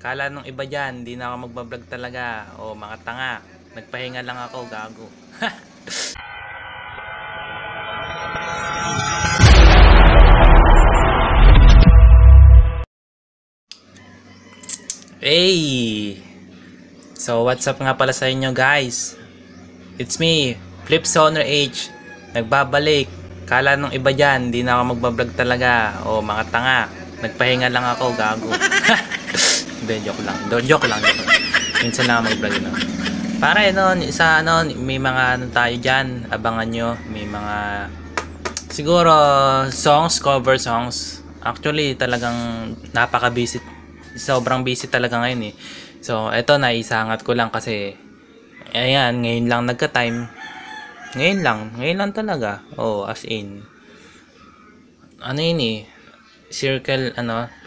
Kala nung iba dyan, hindi na ako magbablog talaga. O mga tanga, nagpahinga lang ako, gago. Hey! So what's up nga pala sa inyo guys? It's me, Flipsoner H. Nagbabalik. Kala nung iba dyan, hindi na ako magbablog talaga. O mga tanga, nagpahinga lang ako, gago. Hindi, joke lang. Joke lang. Minsan lang ako mag-vlog no. Para may mga ano tayo dyan, abangan nyo. May mga siguro cover songs. Actually talagang napaka-busy. Sobrang busy talaga ngayon eh. So eto, naisangat ko lang kasi ayan, ngayon lang nagka-time. Ngayon lang talaga. Oh, as in. Ano yun eh, circle,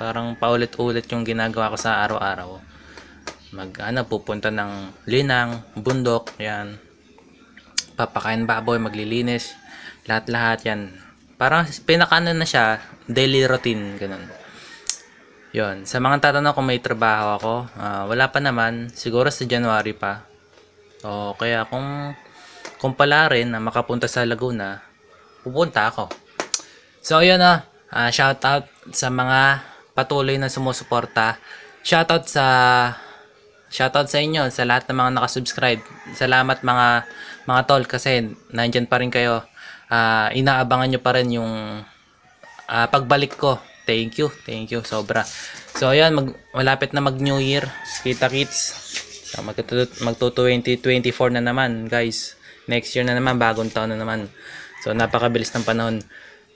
parang paulit-ulit yung ginagawa ko sa araw-araw. Pupunta ng linang, bundok, yan. Papakain baboy, maglilinis, lahat-lahat yan. Parang pinakaano na siya, daily routine, ganun. Yon, sa mga tatanong kung may trabaho ako, wala pa naman, siguro sa January pa. O kaya kung pala rin na makapunta sa Laguna, pupunta ako. So yun shout out sa mga patuloy na sumusuporta. Shout out sa inyo, sa lahat ng mga nakasubscribe. Salamat mga tol, kasi nandyan pa rin kayo. Inaabangan nyo pa rin yung pagbalik ko. Thank you sobra. So ayan, malapit na mag New Year. Kita kits. So, magto 2024 na naman guys. Next year na naman, bagong taon na naman. So napakabilis ng panahon.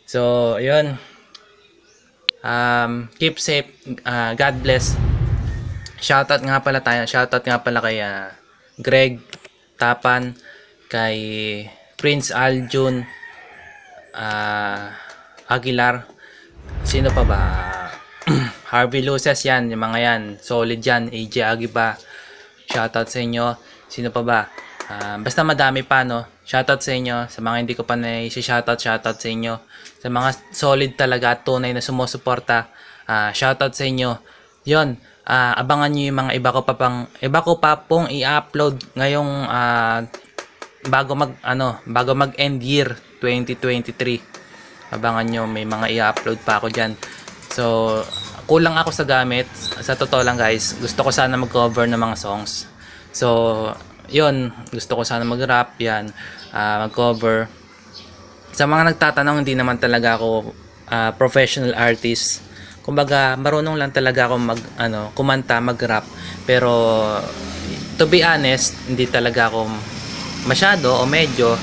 So ayun, keep safe, God bless. Shoutout nga pala kay Greg Tapan, kay Prince Aljun Aguilar, sino pa ba? Harvey Luces, yan, yung mga yan, solid yan. AJ Agiba, shoutout sa inyo. Sino pa ba? Basta madami pa, no? Shoutout sa inyo. Sa mga hindi ko pa shoutout sa inyo. Sa mga solid talaga at tunay na sumusuporta, shoutout sa inyo. Yon, abangan nyo yung mga iba ko pa pong i-upload ngayong bago mag end year 2023. Abangan nyo, may mga i-upload pa ako dyan. So kulang ako sa gamit, sa totoo lang guys. Gusto ko sana mag-cover ng mga songs. So yun, gusto ko sana mag-rap yan, mag-cover. Sa mga nagtatanong, hindi naman talaga ako professional artist. Kumbaga marunong lang talaga ako kumanta, mag-rap. Pero to be honest, hindi talaga ako masyado o medyo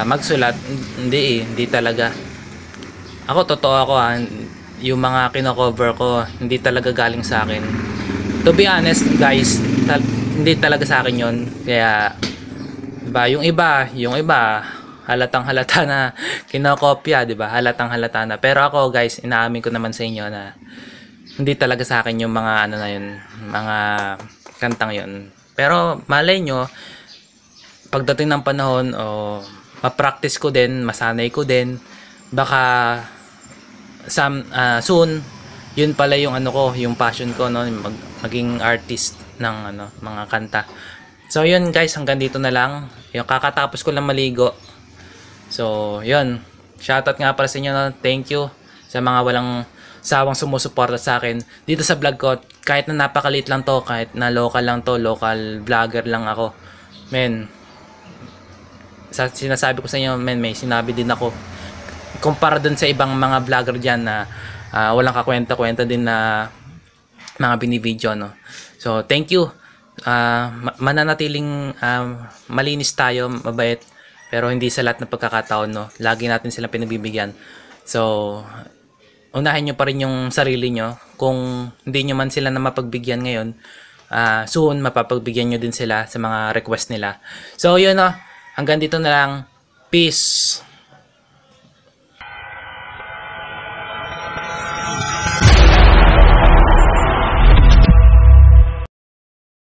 magsulat. Hindi talaga. Ako, yung mga kino-cover ko, hindi talaga galing sa akin. To be honest guys, hindi talaga sa akin yun. Kaya diba, yung iba halatang halata na kinokopya, diba? Halatang halata na. Pero ako guys, inaamin ko naman sa inyo na hindi talaga sa akin yung mga mga kantang yun. Pero malay nyo, pagdating ng panahon, ma-practice ko din, masanay ko din, baka soon yun pala yung yung passion ko, no, maging artist ng mga kanta. So yun guys, hanggang dito na lang. Yung kakatapos ko lang maligo. So yun, shoutout nga pala sa inyo, no? Thank you sa mga walang sawang sumusuporta sa akin dito sa vlog ko. Kahit na napakaliit lang to, kahit na local vlogger lang ako, men, sinasabi ko sa inyo, men, may sinabi din ako kumpara dun sa ibang mga vlogger dyan na walang kakwenta-kwenta din na mga binivideo, no? So thank you. Mananatiling malinis tayo, mabait, pero hindi sa lahat ng pagkakataon, no? Lagi natin silang pinagbibigyan. So unahin nyo pa rin yung sarili nyo. Kung hindi nyo man sila na mapagbigyan ngayon, soon mapapagbigyan nyo din sila sa mga request nila. So yun, hanggang dito na lang. Peace.